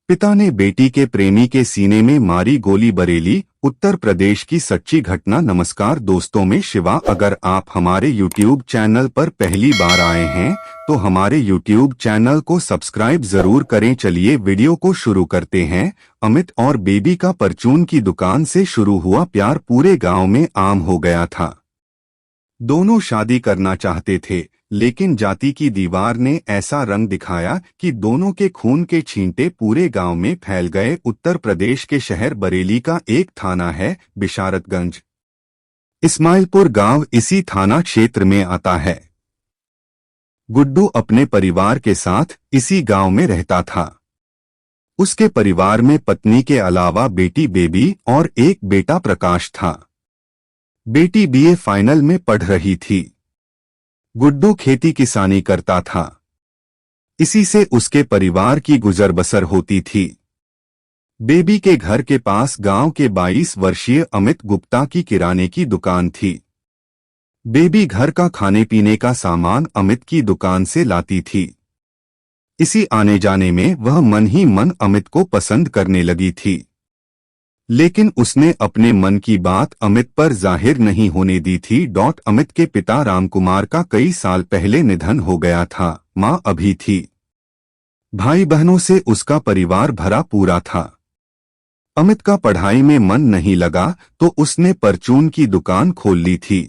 पिता ने बेटी के प्रेमी के सीने में मारी गोली। बरेली, उत्तर प्रदेश की सच्ची घटना। नमस्कार दोस्तों, मैं शिवा। अगर आप हमारे YouTube चैनल पर पहली बार आए हैं तो हमारे YouTube चैनल को सब्सक्राइब जरूर करें। चलिए वीडियो को शुरू करते हैं। अमित और बेबी का परचून की दुकान से शुरू हुआ प्यार पूरे गांव में आम हो गया था। दोनों शादी करना चाहते थे, लेकिन जाति की दीवार ने ऐसा रंग दिखाया कि दोनों के खून के छींटे पूरे गांव में फैल गए। उत्तर प्रदेश के शहर बरेली का एक थाना है, बिशारतगंज। इस्माइलपुर गांव इसी थाना क्षेत्र में आता है। गुड्डू अपने परिवार के साथ इसी गांव में रहता था। उसके परिवार में पत्नी के अलावा बेटी बेबी और एक बेटा प्रकाश था। बेटी बीए फाइनल में पढ़ रही थी। गुड्डू खेती किसानी करता था। इसी से उसके परिवार की गुजर बसर होती थी। बेबी के घर के पास गांव के 22 वर्षीय अमित गुप्ता की किराने की दुकान थी। बेबी घर का खाने पीने का सामान अमित की दुकान से लाती थी। इसी आने जाने में वह मन ही मन अमित को पसंद करने लगी थी, लेकिन उसने अपने मन की बात अमित पर जाहिर नहीं होने दी थी। अमित के पिता रामकुमार का कई साल पहले निधन हो गया था। मां अभी थी। भाई बहनों से उसका परिवार भरा पूरा था। अमित का पढ़ाई में मन नहीं लगा तो उसने परचून की दुकान खोल ली थी।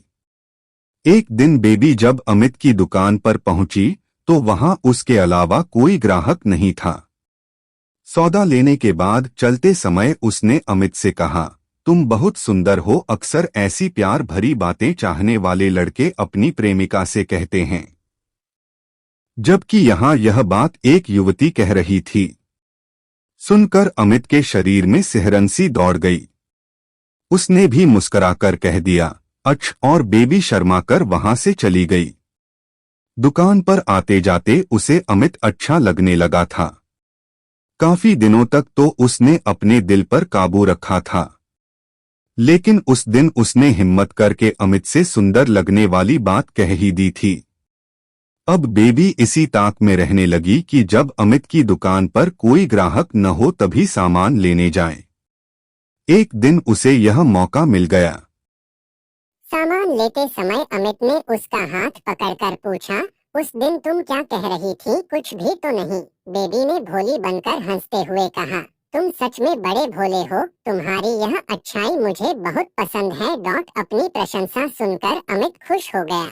एक दिन बेबी जब अमित की दुकान पर पहुंची तो वहां उसके अलावा कोई ग्राहक नहीं था। सौदा लेने के बाद चलते समय उसने अमित से कहा, तुम बहुत सुंदर हो। अक्सर ऐसी प्यार भरी बातें चाहने वाले लड़के अपनी प्रेमिका से कहते हैं, जबकि यहाँ यह बात एक युवती कह रही थी। सुनकर अमित के शरीर में सिहरन सी दौड़ गई। उसने भी मुस्कुराकर कह दिया, अच्छा, और बेबी शर्माकर वहां से चली गई। दुकान पर आते जाते उसे अमित अच्छा लगने लगा था। काफी दिनों तक तो उसने अपने दिल पर काबू रखा था, लेकिन उस दिन उसने हिम्मत करके अमित से सुंदर लगने वाली बात कह ही दी थी। अब बेबी इसी ताक में रहने लगी कि जब अमित की दुकान पर कोई ग्राहक न हो तभी सामान लेने जाए। एक दिन उसे यह मौका मिल गया। सामान लेते समय अमित ने उसका हाथ पकड़कर पूछा, उस दिन तुम क्या कह रही थी? कुछ भी तो नहीं। बेबी ने भोली बनकर हंसते हुए कहा, तुम सच में बड़े भोले हो। तुम्हारी यह अच्छाई मुझे बहुत पसंद है। अपनी प्रशंसा सुनकर अमित खुश हो गया।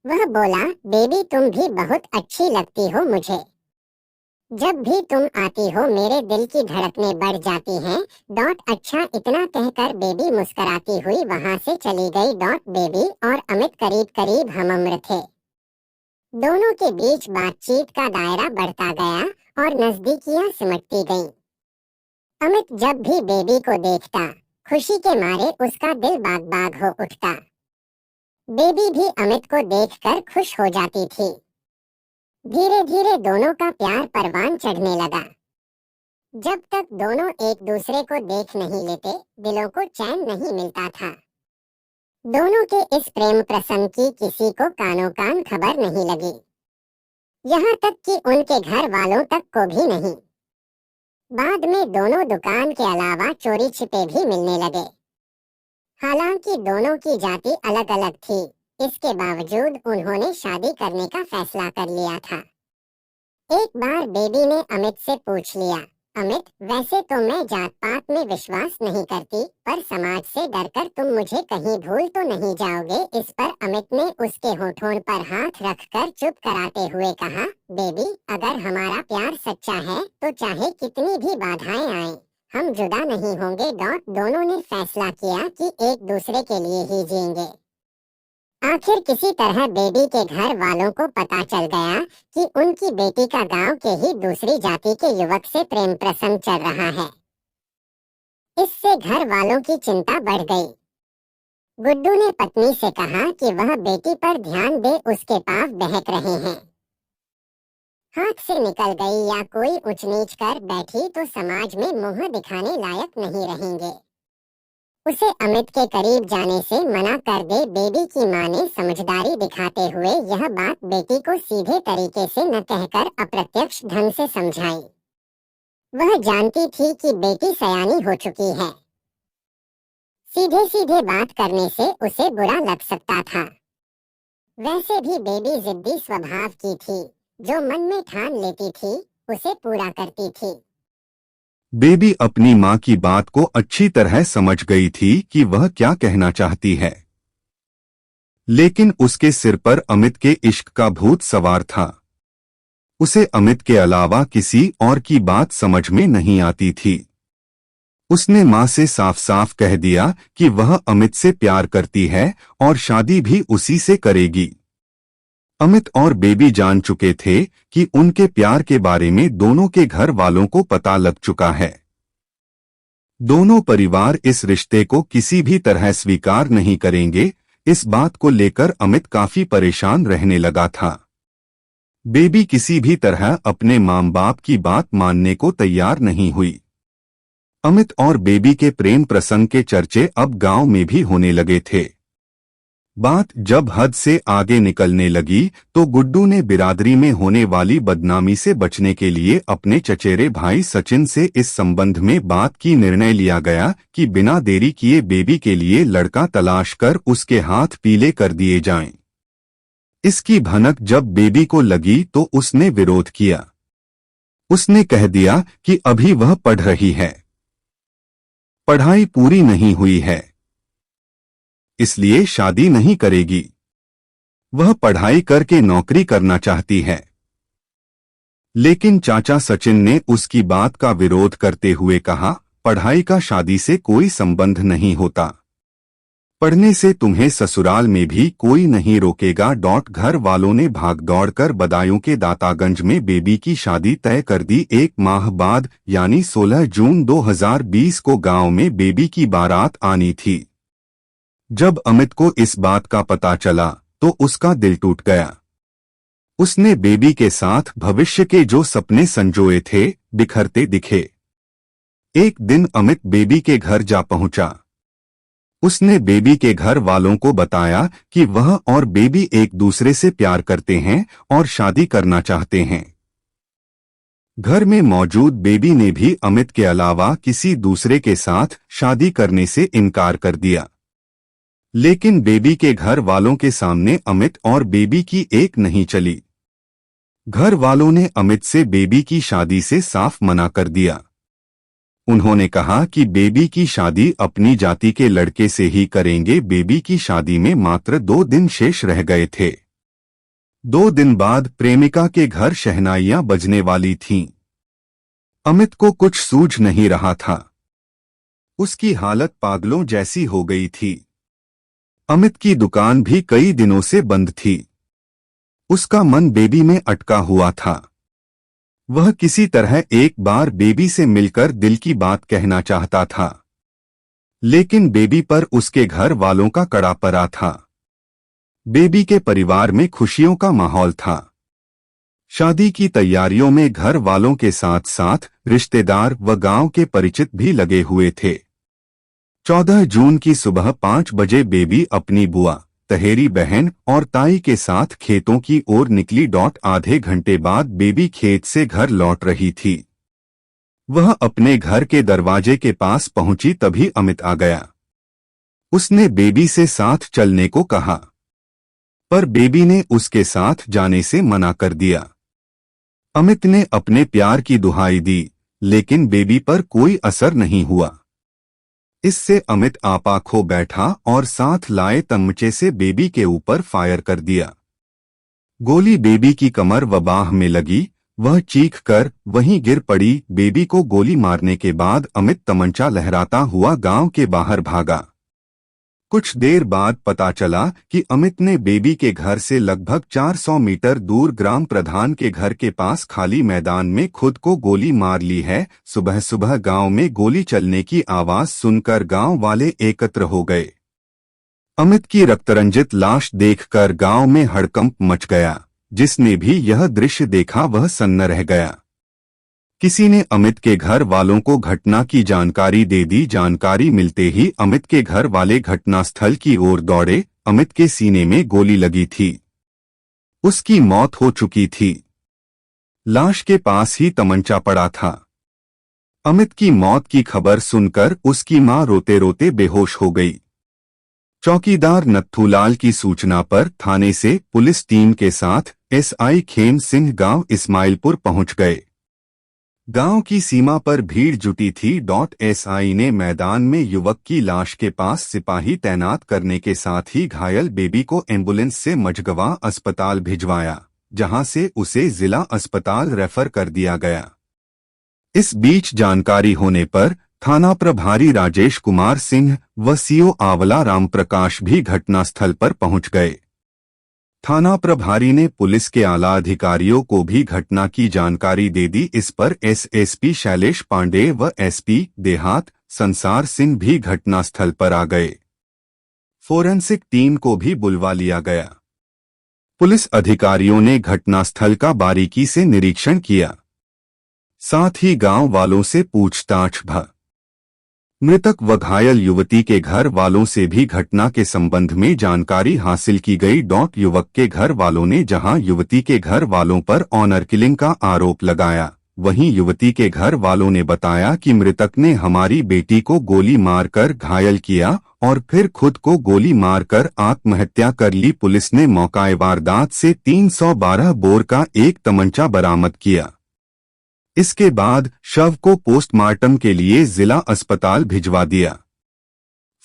वह बोला, बेबी तुम भी बहुत अच्छी लगती हो मुझे। जब भी तुम आती हो मेरे दिल की धड़कनें बढ़ जाती हैं। अच्छा, इतना कहकर बेबी मुस्कुराती हुई वहां से चली गई। बेबी और अमित करीब करीब हमउम्र थे। दोनों के बीच बातचीत का दायरा बढ़ता गया और नजदीकियां सिमटती गईं। अमित जब भी बेबी को देखता, खुशी के मारे उसका दिल बाग बाग हो उठता। बेबी भी अमित को देखकर खुश हो जाती थी। धीरे धीरे दोनों का प्यार परवान चढ़ने लगा। जब तक दोनों एक दूसरे को देख नहीं लेते, दिलों को चैन नहीं मिलता था। दोनों के इस प्रेम प्रसंग की किसी को कानों कान खबर नहीं लगी, यहाँ तक कि उनके घर वालों तक को भी नहीं। बाद में दोनों दुकान के अलावा चोरी छिपे भी मिलने लगे। हालांकि दोनों की जाति अलग अलग थी, इसके बावजूद उन्होंने शादी करने का फैसला कर लिया था। एक बार बेबी ने अमित से पूछ लिया, अमित, वैसे तो मैं जात पात में विश्वास नहीं करती, पर समाज से डरकर तुम मुझे कहीं भूल तो नहीं जाओगे? इस पर अमित ने उसके होठों पर हाथ रखकर चुप कराते हुए कहा, बेबी, अगर हमारा प्यार सच्चा है तो चाहे कितनी भी बाधाएं आएं, हम जुदा नहीं होंगे। दोनों ने फैसला किया कि एक दूसरे के लिए ही जिएंगे। आखिर किसी तरह बेबी के घर वालों को पता चल गया कि उनकी बेटी का गांव के ही दूसरी जाति के युवक से प्रेम प्रसंग चल रहा है। इससे घर वालों की चिंता बढ़ गई। गुड्डू ने पत्नी से कहा कि वह बेटी पर ध्यान दे, उसके पांव बहक रहे हैं। हाथ से निकल गई या कोई ऊंच नीच कर बैठी तो समाज में मुंह दिखाने लायक नहीं रहेंगे। उसे अमित के करीब जाने से मना कर दे। बेबी की मां ने समझदारी दिखाते हुए यह बात बेटी को सीधे तरीके से न कहकर अप्रत्यक्ष ढंग से समझाई। वह जानती थी कि बेटी सयानी हो चुकी है। सीधे सीधे बात करने से उसे बुरा लग सकता था। वैसे भी बेबी जिद्दी स्वभाव की थी, जो मन में ठान लेती थी उसे पूरा करती थी। बेबी अपनी माँ की बात को अच्छी तरह समझ गई थी कि वह क्या कहना चाहती है, लेकिन उसके सिर पर अमित के इश्क का भूत सवार था। उसे अमित के अलावा किसी और की बात समझ में नहीं आती थी। उसने माँ से साफ साफ कह दिया कि वह अमित से प्यार करती है और शादी भी उसी से करेगी। अमित और बेबी जान चुके थे कि उनके प्यार के बारे में दोनों के घर वालों को पता लग चुका है। दोनों परिवार इस रिश्ते को किसी भी तरह स्वीकार नहीं करेंगे। इस बात को लेकर अमित काफी परेशान रहने लगा था। बेबी किसी भी तरह अपने माँ बाप की बात मानने को तैयार नहीं हुई। अमित और बेबी के प्रेम प्रसंग के चर्चे अब गांव में भी होने लगे थे। बात जब हद से आगे निकलने लगी तो गुड्डू ने बिरादरी में होने वाली बदनामी से बचने के लिए अपने चचेरे भाई सचिन से इस संबंध में बात की निर्णय लिया गया कि बिना देरी किए बेबी के लिए लड़का तलाश कर उसके हाथ पीले कर दिए जाएं। इसकी भनक जब बेबी को लगी तो उसने विरोध किया। उसने कह दिया कि अभी वह पढ़ रही है, पढ़ाई पूरी नहीं हुई है, इसलिए शादी नहीं करेगी। वह पढ़ाई करके नौकरी करना चाहती है। लेकिन चाचा सचिन ने उसकी बात का विरोध करते हुए कहा, पढ़ाई का शादी से कोई संबंध नहीं होता। पढ़ने से तुम्हें ससुराल में भी कोई नहीं रोकेगा। घर वालों ने भाग दौड़कर बदायूं के दातागंज में बेबी की शादी तय कर दी। एक माह बाद यानी 16 जून 2020 को गांव में बेबी की बारात आनी थी। जब अमित को इस बात का पता चला तो उसका दिल टूट गया। उसने बेबी के साथ भविष्य के जो सपने संजोए थे बिखरते दिखे। एक दिन अमित बेबी के घर जा पहुंचा। उसने बेबी के घर वालों को बताया कि वह और बेबी एक दूसरे से प्यार करते हैं और शादी करना चाहते हैं। घर में मौजूद बेबी ने भी अमित के अलावा किसी दूसरे के साथ शादी करने से इनकार कर दिया। लेकिन बेबी के घर वालों के सामने अमित और बेबी की एक नहीं चली। घर वालों ने अमित से बेबी की शादी से साफ मना कर दिया। उन्होंने कहा कि बेबी की शादी अपनी जाति के लड़के से ही करेंगे। बेबी की शादी में मात्र 2 दिन शेष रह गए थे। 2 दिन बाद प्रेमिका के घर शहनाइयां बजने वाली थीं। अमित को कुछ सूझ नहीं रहा था। उसकी हालत पागलों जैसी हो गई थी। अमित की दुकान भी कई दिनों से बंद थी। उसका मन बेबी में अटका हुआ था। वह किसी तरह एक बार बेबी से मिलकर दिल की बात कहना चाहता था, लेकिन बेबी पर उसके घर वालों का कड़ा पड़ा था। बेबी के परिवार में खुशियों का माहौल था। शादी की तैयारियों में घर वालों के साथ साथ रिश्तेदार व गांव के परिचित भी लगे हुए थे। 14 जून की सुबह 5 बजे बेबी अपनी बुआ, तहेरी बहन और ताई के साथ खेतों की ओर निकली। आधे घंटे बाद बेबी खेत से घर लौट रही थी। वह अपने घर के दरवाजे के पास पहुंची तभी अमित आ गया। उसने बेबी से साथ चलने को कहा, पर बेबी ने उसके साथ जाने से मना कर दिया। अमित ने अपने प्यार की दुहाई दी, लेकिन बेबी पर कोई असर नहीं हुआ। इससे अमित आपा खो बैठा और साथ लाए तमंचे से बेबी के ऊपर फायर कर दिया। गोली बेबी की कमर व बाह में लगी। वह चीख कर वहीं गिर पड़ी। बेबी को गोली मारने के बाद अमित तमंचा लहराता हुआ गांव के बाहर भागा। कुछ देर बाद पता चला कि अमित ने बेबी के घर से लगभग 400 मीटर दूर ग्राम प्रधान के घर के पास खाली मैदान में खुद को गोली मार ली है। सुबह सुबह गांव में गोली चलने की आवाज सुनकर गांव वाले एकत्र हो गए। अमित की रक्तरंजित लाश देखकर गांव में हड़कंप मच गया। जिसने भी यह दृश्य देखा वह सन्न रह गया। किसी ने अमित के घर वालों को घटना की जानकारी दे दी। जानकारी मिलते ही अमित के घर वाले घटनास्थल की ओर दौड़े। अमित के सीने में गोली लगी थी। उसकी मौत हो चुकी थी। लाश के पास ही तमंचा पड़ा था। अमित की मौत की खबर सुनकर उसकी मां रोते रोते बेहोश हो गई। चौकीदार नत्थूलाल की सूचना पर थाने से पुलिस टीम के साथ एसआई खेम सिंह गांव इस्माइलपुर पहुंच गए। गांव की सीमा पर भीड़ जुटी थी। एसआई ने मैदान में युवक की लाश के पास सिपाही तैनात करने के साथ ही घायल बेबी को एम्बुलेंस से मझगवा अस्पताल भिजवाया, जहां से उसे जिला अस्पताल रेफर कर दिया गया। इस बीच जानकारी होने पर थाना प्रभारी राजेश कुमार सिंह व सीओ आंवला रामप्रकाश भी घटनास्थल पर पहुंच गए। थाना प्रभारी ने पुलिस के आला अधिकारियों को भी घटना की जानकारी दे दी। इस पर एसएसपी शैलेश पांडे व एसपी देहात संसार सिंह भी घटनास्थल पर आ गए। फोरेंसिक टीम को भी बुलवा लिया गया। पुलिस अधिकारियों ने घटनास्थल का बारीकी से निरीक्षण किया, साथ ही गांव वालों से पूछताछ भी। मृतक व घायल युवती के घर वालों से भी घटना के संबंध में जानकारी हासिल की गई। युवक के घर वालों ने जहां युवती के घर वालों पर ऑनर किलिंग का आरोप लगाया, वहीं युवती के घर वालों ने बताया कि मृतक ने हमारी बेटी को गोली मारकर घायल किया और फिर खुद को गोली मारकर आत्महत्या कर ली। पुलिस ने मौके वारदात से 312 बोर का एक तमंचा बरामद किया। इसके बाद शव को पोस्टमार्टम के लिए जिला अस्पताल भिजवा दिया।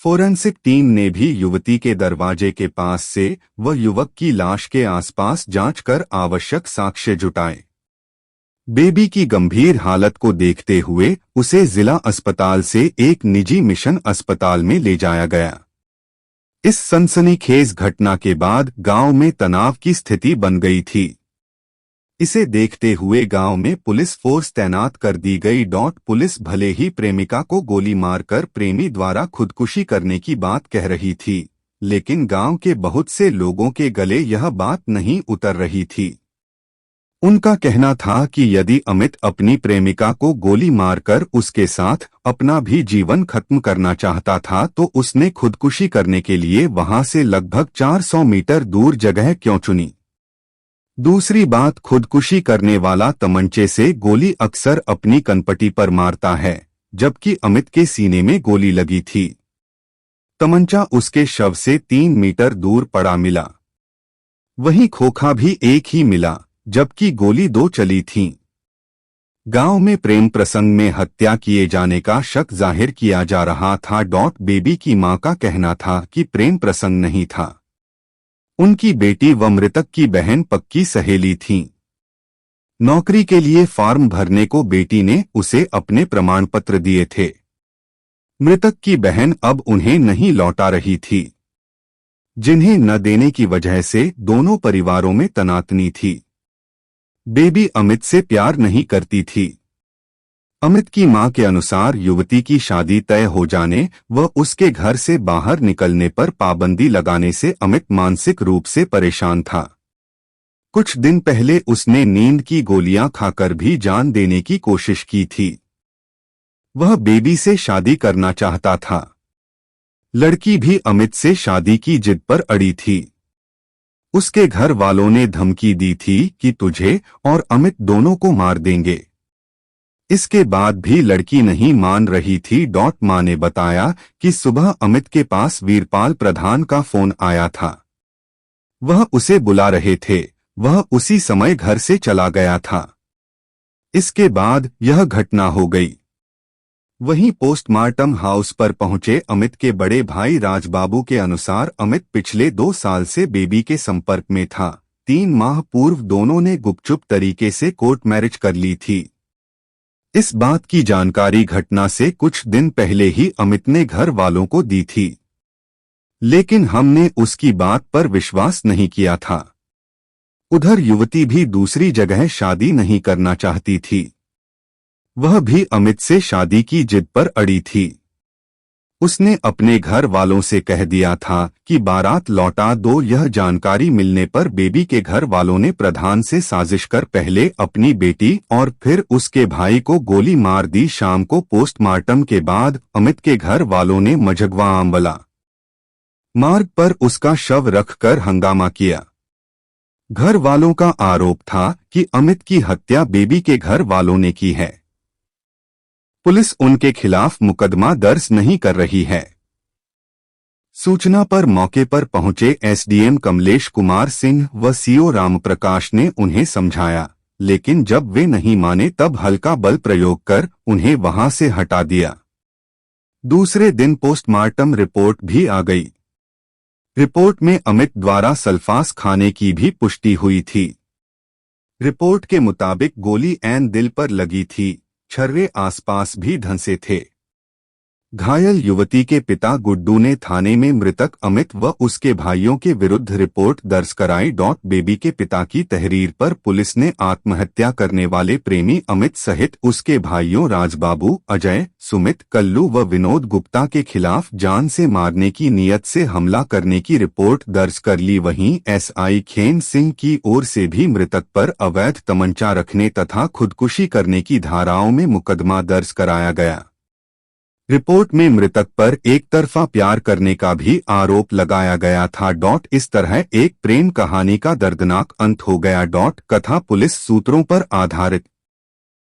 फोरेंसिक टीम ने भी युवती के दरवाजे के पास से व युवक की लाश के आसपास जांच कर आवश्यक साक्ष्य जुटाए। बेबी की गंभीर हालत को देखते हुए उसे जिला अस्पताल से एक निजी मिशन अस्पताल में ले जाया गया। इस सनसनीखेज घटना के बाद गांव में तनाव की स्थिति बन गई थी। इसे देखते हुए गांव में पुलिस फोर्स तैनात कर दी गई। पुलिस भले ही प्रेमिका को गोली मारकर प्रेमी द्वारा खुदकुशी करने की बात कह रही थी, लेकिन गांव के बहुत से लोगों के गले यह बात नहीं उतर रही थी। उनका कहना था कि यदि अमित अपनी प्रेमिका को गोली मारकर उसके साथ अपना भी जीवन खत्म करना चाहता था तो उसने खुदकुशी करने के लिए वहां से लगभग 400 मीटर दूर जगह क्यों चुनी। दूसरी बात, खुदकुशी करने वाला तमंचे से गोली अक्सर अपनी कनपटी पर मारता है, जबकि अमित के सीने में गोली लगी थी। तमंचा उसके शव से 3 मीटर दूर पड़ा मिला। वहीं खोखा भी एक ही मिला, जबकि गोली 2 चली थीं। गांव में प्रेम प्रसंग में हत्या किए जाने का शक जाहिर किया जा रहा था। बेबी की मां का कहना था कि प्रेम प्रसंग नहीं था। उनकी बेटी व मृतक की बहन पक्की सहेली थीं। नौकरी के लिए फॉर्म भरने को बेटी ने उसे अपने प्रमाण पत्र दिए थे। मृतक की बहन अब उन्हें नहीं लौटा रही थी, जिन्हें न देने की वजह से दोनों परिवारों में तनातनी थी। बेबी अमित से प्यार नहीं करती थी। अमित की मां के अनुसार युवती की शादी तय हो जाने व उसके घर से बाहर निकलने पर पाबंदी लगाने से अमित मानसिक रूप से परेशान था। कुछ दिन पहले उसने नींद की गोलियां खाकर भी जान देने की कोशिश की थी। वह बेबी से शादी करना चाहता था। लड़की भी अमित से शादी की जिद पर अड़ी थी। उसके घर वालों ने धमकी दी थी कि तुझे और अमित दोनों को मार देंगे। इसके बाद भी लड़की नहीं मान रही थी। मां ने बताया कि सुबह अमित के पास वीरपाल प्रधान का फोन आया था। वह उसे बुला रहे थे। वह उसी समय घर से चला गया था। इसके बाद यह घटना हो गई। वहीं पोस्टमार्टम हाउस पर पहुंचे अमित के बड़े भाई राजबाबू के अनुसार अमित पिछले 2 साल से बेबी के संपर्क में था। 3 माह पूर्व दोनों ने गुपचुप तरीके से कोर्ट मैरिज कर ली थी। इस बात की जानकारी घटना से कुछ दिन पहले ही अमित ने घर वालों को दी थी, लेकिन हमने उसकी बात पर विश्वास नहीं किया था। उधर युवती भी दूसरी जगह शादी नहीं करना चाहती थी। वह भी अमित से शादी की जिद पर अड़ी थी। उसने अपने घर वालों से कह दिया था कि बारात लौटा दो। यह जानकारी मिलने पर बेबी के घर वालों ने प्रधान से साजिश कर पहले अपनी बेटी और फिर उसके भाई को गोली मार दी। शाम को पोस्टमार्टम के बाद अमित के घर वालों ने मझगवा आंवला मार्ग पर उसका शव रखकर हंगामा किया। घर वालों का आरोप था कि अमित की हत्या बेबी के घर वालों ने की है। पुलिस उनके खिलाफ मुकदमा दर्ज नहीं कर रही है। सूचना पर मौके पर पहुंचे एसडीएम कमलेश कुमार सिंह व सीओ रामप्रकाश ने उन्हें समझाया, लेकिन जब वे नहीं माने तब हल्का बल प्रयोग कर उन्हें वहां से हटा दिया। दूसरे दिन पोस्टमार्टम रिपोर्ट भी आ गई। रिपोर्ट में अमित द्वारा सल्फास खाने की भी पुष्टि हुई थी। रिपोर्ट के मुताबिक गोली ऐन दिल पर लगी थी, छर्रे आसपास भी धंसे थे। घायल युवती के पिता गुड्डू ने थाने में मृतक अमित व उसके भाइयों के विरुद्ध रिपोर्ट दर्ज कराई। बेबी के पिता की तहरीर पर पुलिस ने आत्महत्या करने वाले प्रेमी अमित सहित उसके भाइयों राजबाबू, अजय, सुमित, कल्लू व विनोद गुप्ता के खिलाफ जान से मारने की नीयत से हमला करने की रिपोर्ट दर्ज कर ली। वहीं एसआई खेन सिंह की ओर से भी मृतक पर अवैध तमंचा रखने तथा खुदकुशी करने की धाराओं में मुकदमा दर्ज कराया गया। रिपोर्ट में मृतक पर एक तरफा प्यार करने का भी आरोप लगाया गया था। इस तरह एक प्रेम कहानी का दर्दनाक अंत हो गया। कथा पुलिस सूत्रों पर आधारित।